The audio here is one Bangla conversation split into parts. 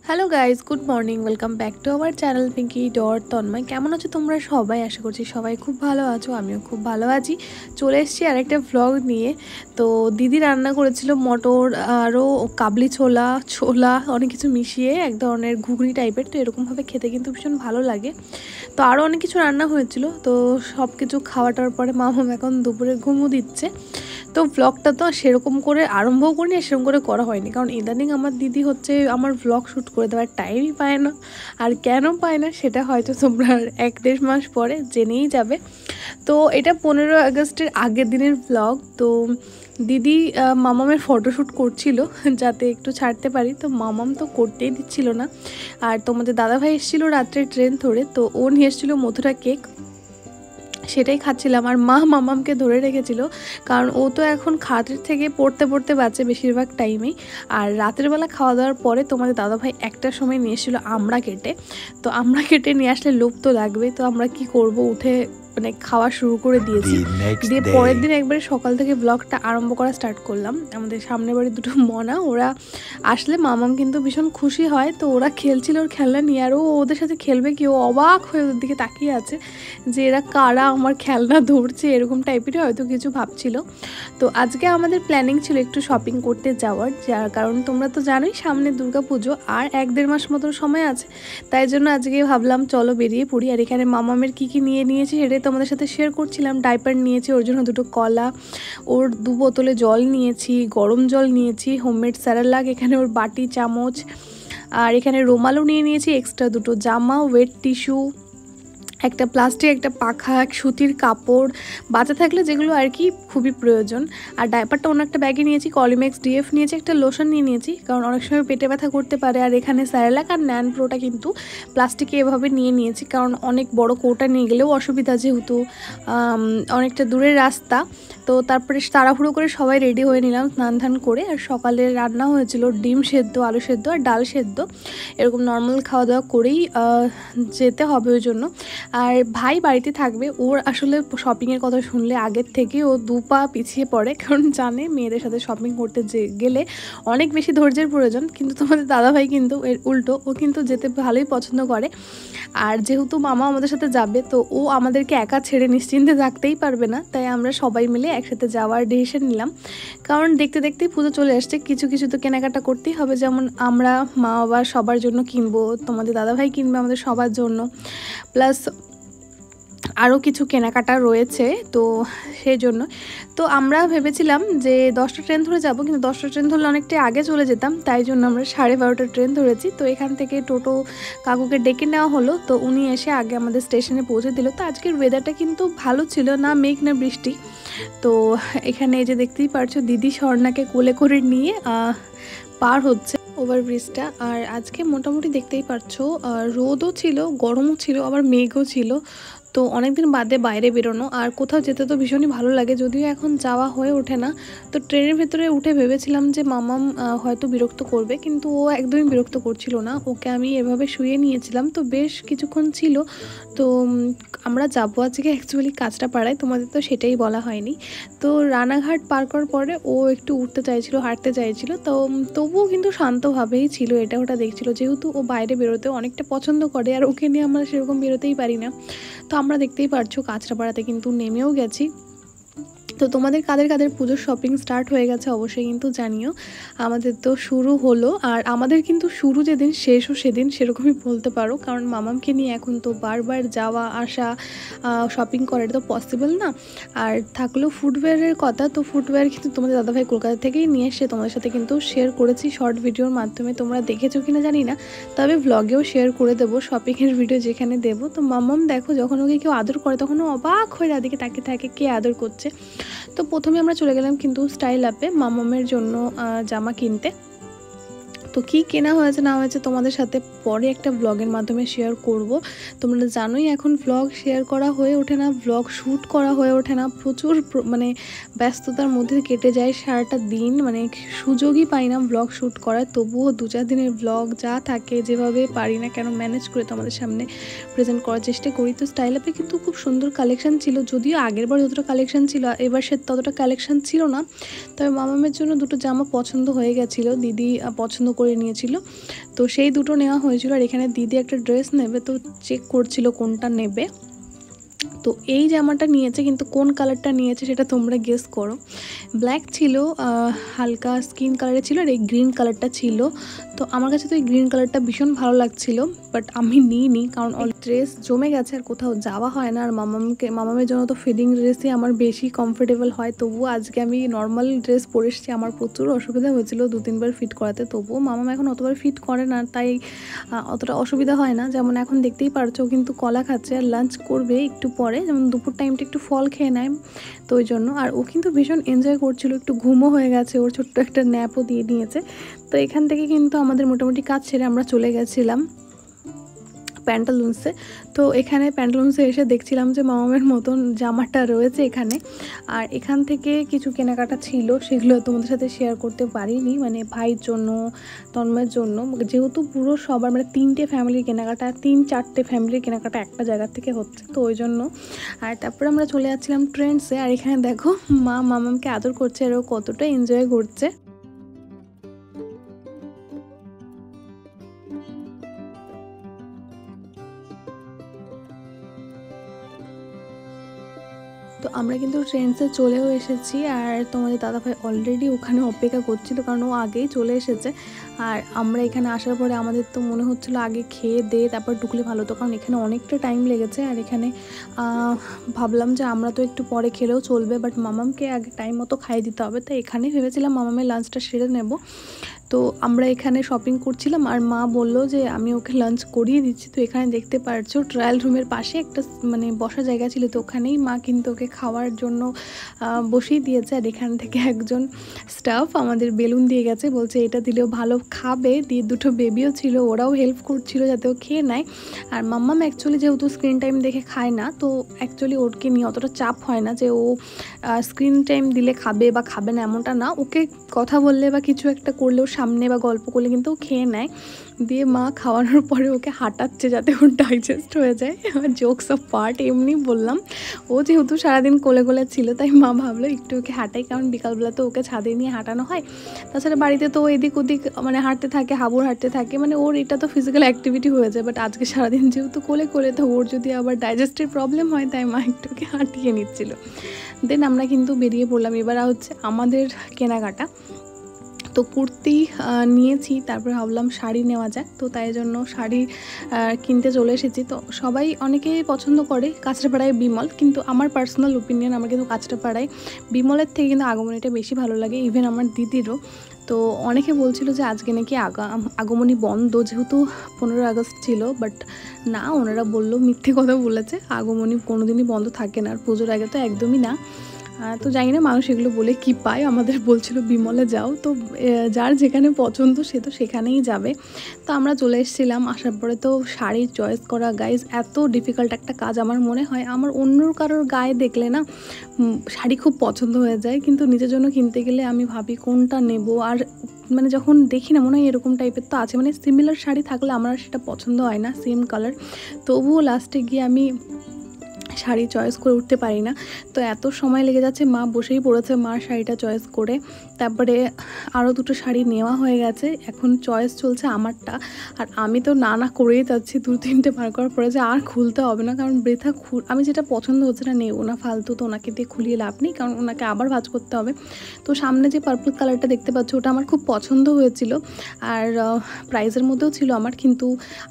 Hello guys, good morning. Welcome back to our channel Pinki dot Tanmoy. কেমন আছো তোমরা সবাই? আশা করছি সবাই খুব ভালো আছো, আমিও খুব ভালো আছি। চলে এসেছি আরেকটা ভ্লগ নিয়ে। তো দিদি রান্না করেছিল মটর আরও কাবলি ছোলা ছোলা অনেক কিছু মিশিয়ে এক ধরনের ঘুগনি টাইপের। তো এরকমভাবে খেতে কিন্তু ভীষণ ভালো লাগে। তো আরও অনেক কিছু রান্না হয়েছিল। তো সব কিছু খাওয়াটার পরে মামাম এখন দুপুরে ঘুমো দিচ্ছে। তো ভ্লগটা তো সেরকম করে আরম্ভও করিনি, সেরকম করে করা হয়নি, কারণ ইদানিং আমার দিদি হচ্ছে আমার ভ্লগ শ্যুট করে দেওয়ার টাইমই পায় না। আর কেন পায় না সেটা হয়তো তোমরা 1-1.5 মাস পরে জেনেই যাবে। তো এটা 15 আগস্টের আগের দিনের ভ্লগ। তো দিদি মামামের ফটোশ্যুট করছিল যাতে একটু ছাড়তে পারি। তো মামাম তো করতেই দিচ্ছিল না। আর তোমাদের দাদাভাই এসেছিলো রাত্রে ট্রেন ধরে, তো ও নিয়ে এসেছিলো মথুরা কেক, সেটাই খাচ্ছিলাম। আর মা মামামকে ধরে রেখেছিল, কারণ ও তো এখন খাটের থেকে পড়তে পড়তে বাঁচে বেশিরভাগ টাইমেই। আর রাতের বেলা খাওয়া দাওয়ার পরে তোমাদের দাদাভাই একটার সময় নিয়ে এসেছিলো আমড়া কেটে। তো আমড়া কেটে নিয়ে আসলে লোভ তো লাগবে, তো আমরা কি করব, উঠে মানে খাওয়া শুরু করে দিয়েছি। দিয়ে পরের দিন একবারে সকাল থেকে ব্লগটা আরম্ভ করা স্টার্ট করলাম। আমাদের সামনের বাড়ির দুটো মনা, ওরা আসলে মামাম কিন্তু ভীষণ খুশি হয়। তো ওরা খেলছিল ওর খেলনা নিয়ে, আর ও ওদের সাথে খেলবে কি, ও অবাক হয়ে ওদের দিকে তাকিয়ে আছে যে এরা কারা আমার খেলনা ধরছে, এরকম টাইপেরই হয়তো কিছু ভাবছিল। তো আজকে আমাদের প্ল্যানিং ছিল একটু শপিং করতে যাওয়ার, যার কারণ তোমরা তো জানোই সামনে দুর্গাপুজো আর 1-1.5 মাস মতন সময় আছে। তাই জন্য আজকে ভাবলাম চলো বেরিয়ে পড়ি। আর এখানে মামামের কী কী নিয়ে নিয়েছি সেটাই তোমাদের সাথে শেয়ার করছিলাম। ডাইপার নিয়েছি ওর জন্য, 2টো কলা, ওর 2 বোতলে জল নিয়েছি, গরম জল নিয়েছি, হোমমেড স্যারালাক, এখানে ওর বাটি চামচ, আর এখানে রুমালও নিয়ে নিয়েছি, এক্সট্রা 2টো জামা, ওয়েট টিস্যু, একটা প্লাস্টিক, একটা পাখা, এক সুতির কাপড়, বাচ্চা থাকলে যেগুলো আর কি খুবই প্রয়োজন। আর ডাইপারটা অন্য একটা ব্যাগে নিয়েছি, কলিমেক্স ডিএফ নিয়েছি, একটা লোশন নিয়ে নিয়েছি, কারণ অনেক সময় পেটে ব্যথা করতে পারে। আর এখানে স্যারেলাক আর ন্যান প্রোটা কিন্তু প্লাস্টিকে এভাবে নিয়ে নিয়েছি, কারণ অনেক বড় কৌটা নিয়ে গেলেও অসুবিধা, যেহেতু অনেকটা দূরের রাস্তা। তো তারপরে তাড়াহুড়ো করে সবাই রেডি হয়ে নিলাম স্নান ধান করে। আর সকালে রান্না হয়েছিল ডিম সেদ্ধ, আলু সেদ্ধ আর ডাল সেদ্ধ, এরকম নর্মাল খাওয়া দাওয়া করেই যেতে হবে ওই জন্য। আর ভাই বাড়িতে থাকবে, ওর আসলে শপিংয়ের কথা শুনলে আগের থেকে ও 2 পা পিছিয়ে পড়ে, কারণ জানে মেয়েদের সাথে শপিং করতে গেলে অনেক বেশি ধৈর্যের প্রয়োজন। কিন্তু তোমাদের দাদাভাই কিন্তু এর উল্টো, ও কিন্তু যেতে ভালোই পছন্দ করে। আর যেহেতু মামা আমাদের সাথে যাবে, তো ও আমাদেরকে একা ছেড়ে নিশ্চিন্তে থাকতেই পারবে না, তাই আমরা সবাই মিলে একসাথে যাওয়ার ডিসিশন নিলাম। কারণ দেখতে দেখতেই পুজো চলে আসছে, কিছু কিছু তো কেনাকাটা করতেই হবে। যেমন আমরা মা বাবা সবার জন্য কিনবো, তোমাদের দাদাভাই কিনবে আমাদের সবার জন্য, প্লাস আরও কিছু কেনাকাটা রয়েছে। তো সেই জন্য তো আমরা ভেবেছিলাম যে 10টা ট্রেন ধরে যাব, কিন্তু 10টা ট্রেন ধরলে অনেকটাই আগে চলে যেতাম, তাই জন্য আমরা 12:30টা ট্রেন ধরেছি। তো এখান থেকে টোটো কাকুকে ডেকে নেওয়া হলো, তো উনি এসে আগে আমাদের স্টেশনে পৌঁছে দিল। তো আজকের ওয়েদারটা কিন্তু ভালো ছিল, না মেঘ না বৃষ্টি। তো এখানে এই যে দেখতেই পারছো দিদি স্বর্ণাকে কোলে করে নিয়ে পার হচ্ছে ওভারব্রিজটা। আর আজকে মোটামুটি দেখতেই পারছো রোদও ছিল, গরমও ছিল, আবার মেঘও ছিল। তো অনেকদিন বাদে বাইরে বেরোনো, আর কোথাও যেতে তো ভীষণই ভালো লাগে, যদিও এখন যাওয়া হয়ে ওঠে না। তো ট্রেনের ভেতরে উঠে ভেবেছিলাম যে মামাম হয়তো বিরক্ত করবে, কিন্তু ও একদমই বিরক্ত করছিল না। ওকে আমি এভাবে শুয়ে নিয়েছিলাম, তো বেশ কিছুক্ষণ ছিল। তো আমরা যাবো আজকে অ্যাকচুয়ালি কাঁচরাপাড়ায়, তোমাদের তো সেটাই বলা হয়নি। তো রানাঘাট পার করার পরে ও একটু উঠতে চাইছিল, হাঁটতে চাইছিল, তো তবুও কিন্তু শান্তভাবেই ছিল, এটা ওটা দেখছিল, যেহেতু ও বাইরে বেরোতে অনেকটা পছন্দ করে, আর ওকে নিয়ে আমরা সেরকম বেরোতেই পারি না। তো আমরা দেখতেই পারছো কাঁচরাপাড়াতে কিন্তু নেমেও গেছি। তো তোমাদের কাদের কাদের পুজোর শপিং স্টার্ট হয়ে গেছে অবশ্যই কিন্তু জানিও। আমাদের তো শুরু হলো, আর আমাদের কিন্তু শুরু যেদিন শেষও সেদিন, সেরকমই বলতে পারো, কারণ মামামকে নিয়ে এখন তো বারবার যাওয়া আসা শপিং করাটা তো পসিবল না। আর থাকলেও ফুটওয়্যারের কথা, তো ফুটওয়্যার কিন্তু তোমাদের দাদাভাই কলকাতা থেকেই নিয়ে এসে তোমাদের সাথে কিন্তু শেয়ার করেছি শর্ট ভিডিওর মাধ্যমে, তোমরা দেখেছো কিনা জানি না, তবে ব্লগেও শেয়ার করে দেবো শপিংয়ের ভিডিও যেখানে দেবো। তো মামাম দেখো যখন ওকে কেউ আদর করে তখন ও অবাক হয়ে দাদিকে তাকিয়ে থাকে কে আদর করছে। তো প্রথমে আমরা চলে গেলাম কিন্তু স্টাইল আপে মামামের জন্য জামা কিনতে। তো কী কেনা হয়েছে না হয়েছে তোমাদের সাথে পরে একটা ব্লগের মাধ্যমে শেয়ার করব। তোমরা জানোই এখন ব্লগ শেয়ার করা হয়ে ওঠে না, ব্লগ শ্যুট করা হয়ে ওঠে না, প্রচুর মানে ব্যস্ততার মধ্যে কেটে যায় সারাটা দিন, মানে সুযোগই পাই না ব্লগ শ্যুট করার। তবুও 2-4 দিনের ব্লগ যা থাকে যেভাবে পারি না কেন ম্যানেজ করে তোমাদের সামনে প্রেজেন্ট করার চেষ্টা করি। তো স্টাইল আপে কিন্তু খুব সুন্দর কালেকশান ছিল, যদিও আগের বার যতটা কালেকশান ছিল এবার সে ততটা কালেকশান ছিল না। তবে মামামের জন্য 2টো জামা পছন্দ হয়ে গেছিলো, দিদি পছন্দ করে করে নিয়েছিল, তো সেই দুটো নেওয়া হয়েছিল। আর এখানে দিদি একটা ড্রেস নেবে, তো চেক করছিল কোনটা নেবে। তো এই জামাটা নিয়েছে, কিন্তু কোন কালারটা নিয়েছে সেটা তোমরা গেস করো। ব্ল্যাক ছিল, হালকা স্কিন কালারে ছিল, আর এই গ্রিন কালারটা ছিল। তো আমার কাছে তো এই গ্রিন কালারটা ভীষণ ভালো লাগছিল, বাট আমি নিইনি, কারণ ড্রেস জমে গেছে আর কোথাও যাওয়া হয় না। আর মামামের জন্য তো ফিডিং ড্রেসই আমার বেশি কমফোর্টেবল হয়। তবুও আজকে আমি নর্মাল ড্রেস পরে এসেছি, আমার প্রচুর অসুবিধা হয়েছিল 2-3 বার ফিট করাতে। তবুও মামাম এখন অতবার ফিট করে না, তাই অতটা অসুবিধা হয় না। যেমন এখন দেখতেই পারছো কিন্তু কলা খাচ্ছে, আর লাঞ্চ করবে একটু পরে, যেমন দুপুর টাইমটা একটু ফল খেয়ে নেয়, তো ওই জন্য। আর ও কিন্তু ভীষণ এনজয় করছিল, একটু ঘুমও হয়ে গেছে, ওর ছোট্ট একটা ন্যাপও দিয়ে নিয়েছে। তো এখান থেকে কিন্তু আমাদের মোটামুটি কাজ ছেড়ে আমরা চলে গেছিলাম প্যান্টালুন্সে। তো এখানে প্যান্টালুন্সে এসে দেখছিলাম যে মামামের মতন জামাটা রয়েছে এখানে। আর এখান থেকে কিছু কেনাকাটা ছিল, সেগুলো তোমাদের সাথে শেয়ার করতে পারিনি, মানে ভাইয়ের জন্য, তন্ময়ের জন্য, যেহেতু পুরো সবার মানে 3টে ফ্যামিলির কেনাকাটা, 3-4টে ফ্যামিলির কেনাকাটা একটা জায়গা থেকে হচ্ছে, তো ওই জন্য। আর তারপরে আমরা চলে যাচ্ছিলাম ট্রেন্ডসে। আর এখানে দেখো মা মামামকে আদর করছে, আর ও কতটা এনজয় করছে। তো আমরা কিন্তু ট্রেন্ডসে চলেও এসেছি, আর তোমাদের দাদাভাই অলরেডি ওখানে অপেক্ষা করছিল, কারণ ও আগেই চলে এসেছে। আর আমরা এখানে আসার পরে আমাদের তো মনে হচ্ছিলো আগে খেয়ে দিয়ে তারপর ঢুকলে ভালো হতো, কারণ এখানে অনেকটা টাইম লেগেছে। আর এখানে ভাবলাম যে আমরা তো একটু পরে খেলেও চলবে, বাট মামামকে আগে টাইম মতো খাইয়ে দিতে হবে, তাই এখানেই ভেবেছিলাম মামামের লাঞ্চটা সেরে নেব। তো আমরা এখানে শপিং করছিলাম, আর মা বলল যে আমি ওকে লাঞ্চ করিয়ে দিচ্ছি। তো এখানে দেখতে পারছো ট্রায়াল রুমের পাশে একটা মানে বসার জায়গা ছিল, তো ওখানেই মা কিন্তু ওকে খাওয়ার জন্য বসিয়ে দিয়েছে। আর এখান থেকে একজন স্টাফ আমাদের বেলুন দিয়ে গেছে, বলছে এটা দিলেও ভালো খাবে। দিয়ে দুটো বেবিও ছিল, ওরাও হেল্প করছিল যাতে ও খেয়ে নেয়। আর মাম্মাম অ্যাকচুয়ালি যেহেতু স্ক্রিন টাইম দেখে খায় না, তো অ্যাকচুয়ালি ওরকে নিয়ে অতটা চাপ হয় না যে ও স্ক্রিন টাইম দিলে খাবে বা খাবে না, এমনটা না। ওকে কথা বললে বা কিছু একটা করলেও সামনে বা গল্প করলে কিন্তু ও খেয়ে নেয়। দিয়ে মা খাওয়ানোর পরে ওকে হাঁটাচ্ছে যাতে ওর ডাইজেস্ট হয়ে যায়। জোকস অফ পার্ট, এমনি বললাম। ও যেহেতু সারাদিন কোলে কোলে ছিল, তাই মা ভাবলো একটু ওকে হাঁটাই, কারণ বিকালবেলা তো ওকে ছাদে নিয়ে হাঁটানো হয়। তাছাড়া বাড়িতে তো এদিক ওদিক মানে হাঁটতে থাকে, হাবুর হাঁটতে থাকে, মানে ওর এটা তো ফিজিক্যাল অ্যাক্টিভিটি হয়ে যায়। বাট আজকে সারাদিন যেহেতু কোলে কোলে, তো ওর যদি আবার ডাইজেস্টের প্রবলেম হয়, তাই মা একটু ওকে হাঁটিয়ে নিচ্ছিল। দেন আমরা কিন্তু বেরিয়ে পড়লাম। এবার হচ্ছে আমাদের কেনাকাটা। তো কুর্তি নিয়েছি, তারপরে ভাবলাম শাড়ি নেওয়া যাক, তো তাই জন্য শাড়ি কিনতে চলে এসেছি। তো সবাই অনেকেই পছন্দ করে কাঁচরাপাড়ায় বিমল, কিন্তু আমার পার্সোনাল ওপিনিয়ন, আমার কিন্তু কাঁচরাপাড়ায় বিমলের থেকে কিন্তু আগমনীটা বেশি ভালো লাগে, ইভেন আমার দিদিরও। তো অনেকে বলছিল যে আজকে নাকি আগমনী বন্ধ, যেহেতু 15 আগস্ট ছিল, বাট না, ওনারা বললো, মিথ্যে কথা বলেছে, আগমনী কোনোদিনই বন্ধ থাকে না, আর পুজোর আগে তো একদমই না। তো জানি না মানুষ এগুলো বলে কি পায়, আমাদের বলছিল বিমলে যাও। তো যার যেখানে পছন্দ সে তো সেখানেই যাবে। তো আমরা চলে এসেছিলাম। আসার পরে তো শাড়ি চয়েস করা গাইজ এত ডিফিকাল্ট একটা কাজ, আমার মনে হয়। আমার অন্য কারোর গায়ে দেখলে না শাড়ি খুব পছন্দ হয়ে যায়, কিন্তু নিজের জন্য কিনতে গেলে আমি ভাবি কোনটা নেব। আর মানে যখন দেখি না, মনে হয় এরকম টাইপের তো আছে, মানে সিমিলার শাড়ি থাকলে আমার সেটা পছন্দ হয় না, সেম কালার। তবুও লাস্টে গিয়ে আমি শাড়ি চয়েস করে উঠতে পারি না। তো এত সময় লেগে যাচ্ছে, মা বসেই পড়েছে মার শাড়িটা চয়েস করে। তারপরে আরও দুটো শাড়ি নেওয়া হয়ে গেছে, এখন চয়েস চলছে আমারটা। আর আমি তো না করেই যাচ্ছি, 2-3টে বার করার পরে যে আর খুলতে হবে না, কারণ বৃথা আমি যেটা পছন্দ হচ্ছে না নেবো না, ফালতু। তো ওনাকে দিয়ে খুলিয়ে লাভ নেই, কারণ ওনাকে আবার ভাঁজ করতে হবে। তো সামনে যে পার্পল কালারটা দেখতে পাচ্ছ, ওটা আমার খুব পছন্দ হয়েছিল, আর প্রাইজের মধ্যেও ছিল আমার, কিন্তু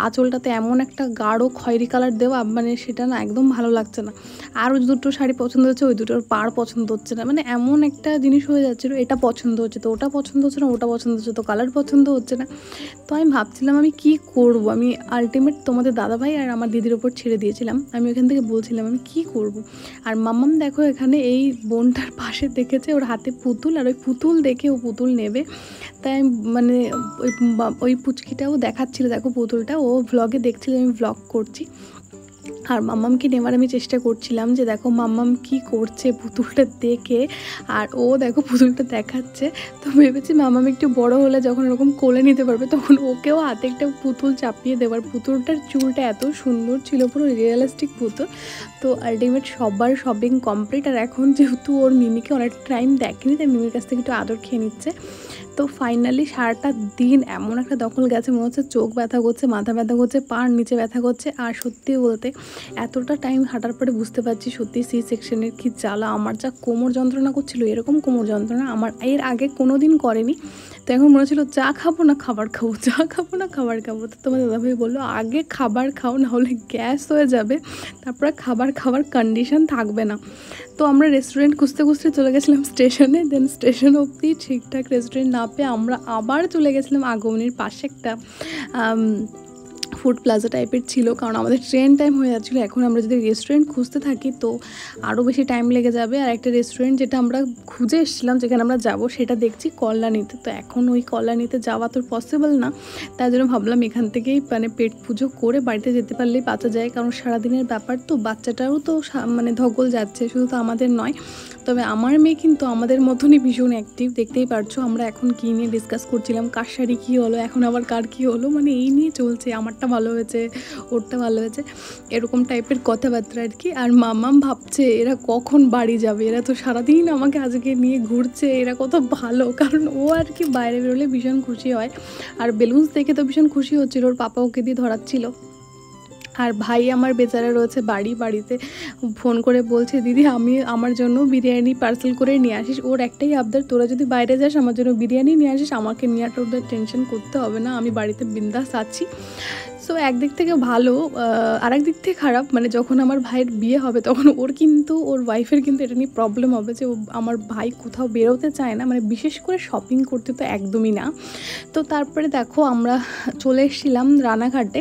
আঁচলটাতে এমন একটা গাঢ় খয়েরি কালার দেওয়া, মানে সেটা না একদম ভালো লাগছে না। আরও দুটো শাড়ি পছন্দ হচ্ছে, ওই দুটোর পাড় পছন্দ হচ্ছে না, মানে এমন একটা জিনিস হয়ে যাচ্ছিলো, এটা পছন্দ হচ্ছে তো ওটা পছন্দ হচ্ছে না, ওটা পছন্দ হচ্ছে তো কালার পছন্দ হচ্ছে না। তো আমি ভাবছিলাম আমি কি করব। আমি আলটিমেট তোমাদের দাদাভাই আর আমার দিদির ওপর ছেড়ে দিয়েছিলাম। আমি ওখান থেকে বলছিলাম আমি কি করব। আর মাম্মাম দেখো এখানে এই বোনটার পাশে দেখেছে ওর হাতে পুতুল, আর ওই পুতুল দেখে ও পুতুল নেবে, তাই মানে ওই পুচকিটাও দেখাচ্ছিল, দেখো পুতুলটা, ও ভ্লগে দেখছিল আমি ভ্লগ করছি। আর মাম্মামকে নেওয়ার আমি চেষ্টা করছিলাম যে দেখো মাম্মাম কি করছে পুতুলটা দেখে, আর ও দেখো পুতুলটা দেখাচ্ছে। তো ভেবেছি মাম্মাম একটু বড় হলে যখন এরকম কোলে নিতে পারবে তখন ওকেও হাতে একটা পুতুল চাপিয়ে দেওয়ার। পুতুলটার চুলটা এত সুন্দর ছিল, পুরো রিয়েলিস্টিক পুতুল। তো আলটিমেট সবার শপিং কমপ্লিট। আর এখন যেহেতু ওর মিমিকে অনেক টাইম দেখেনি, তাই মিমির কাছ থেকে একটু আদর খেয়ে নিচ্ছে। তো ফাইনালি সারাটা দিন এমন একটা দখল গেছে, মনে হচ্ছে চোখ ব্যথা করছে, মাথা ব্যথা করছে, পার নিচে ব্যথা করছে। আর সত্যি বলতে এতটা টাইম হাঁটার পরে বুঝতে পারছি সত্যি সি সেকশনের কি জ্বালা। আমার যা কোমর যন্ত্রণা করছিল, এরকম কোমর যন্ত্রণা আমার এর আগে কোনো দিন করেনি। তো এখন মনে হচ্ছিলো চা খাবো না খাবার খাবো, চা খাবো না খাবার খাবো। তো তোমার দাদাভাই বললো আগে খাবার খাও, না হলে গ্যাস হয়ে যাবে, তারপরে খাবার কন্ডিশন থাকবে না। তো আমরা রেস্টুরেন্ট খুঁজতে খুঁজতে চলে গেছিলাম স্টেশনে। দেন স্টেশন অবধি ঠিকঠাক রেস্টুরেন্ট না পেয়ে আমরা আবার চলে গেছিলাম আগমনীর পাশে একটা ফুড প্লাজা টাইপের ছিল, কারণ আমাদের ট্রেন টাইম হয়ে যাচ্ছিলো। এখন আমরা যদি রেস্টুরেন্ট খুঁজতে থাকি তো আরও বেশি টাইম লেগে যাবে। আর একটা রেস্টুরেন্ট যেটা আমরা খুঁজে এসেছিলাম যেখানে আমরা যাব, সেটা দেখছি কল্যাণীতে। তো এখন ওই কল্যাণীতে যাওয়া তো পসিবল না, তাই জন্য ভাবলাম এখান থেকেই মানে পেট পুজো করে বাড়িতে যেতে পারলেই বাঁচা যায়। কারণ সারাদিনের ব্যাপার তো, বাচ্চাটারও তো মানে ধকল যাচ্ছে, শুধু তো আমাদের নয়। তবে আমার মেয়ে কিন্তু আমাদের মতনই ভীষণ অ্যাক্টিভ, দেখতেই পারছো। আমরা এখন কী নিয়ে ডিসকাস করছিলাম, কার শাড়ি কী হলো, এখন আবার কার কী হলো, মানে এই নিয়ে চলছে। আমারটা ভালো হয়েছে, ওরটা ভালো হয়েছে, এরকম টাইপের কথাবার্তা আর কি। আর মামাম ভাবছে এরা কখন বাড়ি যাবে, এরা তো সারাদিন আমাকে আজকে নিয়ে ঘুরছে, এরা কত ভালো। কারণ ও আর কি বাইরে বেরোলে ভীষণ খুশি হয়, আর বেলুন্স দেখে তো ভীষণ খুশি হচ্ছিল, ওর পাপা ওকে দিয়ে ধরাচ্ছিল। আর ভাই আমার বেচারা রয়েছে বাড়িতে ফোন করে বলছে দিদি আমি আমার জন্য বিরিয়ানি পার্সেল করে নিয়ে আসিস। ওর একটাই আবদার, তোরা যদি বাইরে যাস আমার জন্য বিরিয়ানি নিয়ে আসিস, আমাকে নিয়ে আর ওদের টেনশন করতে হবে না, আমি বাড়িতে বিন্দাস আছি। সো একদিক থেকে ভালো, আর একদিক থেকে খারাপ। মানে যখন আমার ভাইয়ের বিয়ে হবে তখন ওর ওয়াইফের কিন্তু এটা নিয়ে প্রবলেম হবে যে আমার ভাই কোথাও বেরোতে চায় না, মানে বিশেষ করে শপিং করতে তো একদমই না। তো তারপরে দেখো আমরা চলে এসেছিলাম রানাঘাটে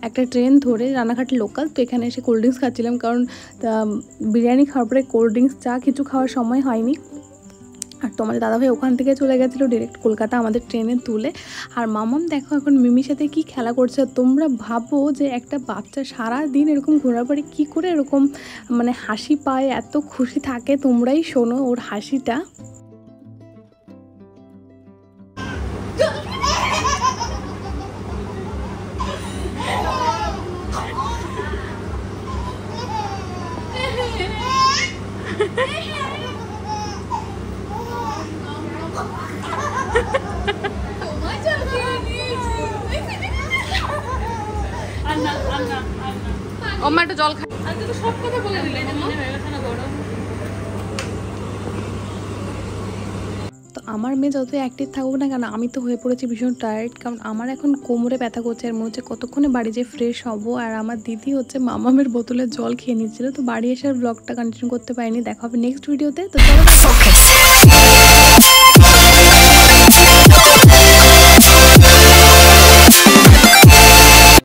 একটা ট্রেন ধরে, রানাঘাট লোকাল। তো এখানে এসে কোল্ড ড্রিঙ্কস খাচ্ছিলাম, কারণ বিরিয়ানি খাওয়ার পরে কোল্ড ড্রিঙ্কস চা কিছু খাওয়ার সময় হয়নি। আর তোমাদের দাদাভাই ওখান থেকে চলে গেছিলো ডিরেক্ট কলকাতা আমাদের ট্রেনে তুলে। আর মামাম দেখো এখন মিমির সাথে কি খেলা করছে। তোমরা ভাবো যে একটা বাচ্চা সারা দিন এরকম ঘোরার পরে কী করে এরকম মানে হাসি পায়, এত খুশি থাকে। তোমরাই শোনো ওর হাসিটা। ওমা একটু জল খাই, সব কথা বলে দিলে তো আমার মেয়ে যত অ্যাক্টিভ থাকুক না কেন, আমি তো হয়ে পড়েছি ভীষণ টায়ার্ড, কারণ আমার এখন কোমরে ব্যথা করছে। আর মনে হচ্ছে কতক্ষণে বাড়ি যেয়ে ফ্রেশ হবো। আর আমার দিদি হচ্ছে মামামের বোতলে জল খেয়ে নিচ্ছিল। তো বাড়ি এসে ব্লগটা কন্টিনিউ করতে পারিনি, দেখা হবে নেক্সট ভিডিওতে। তো চলো।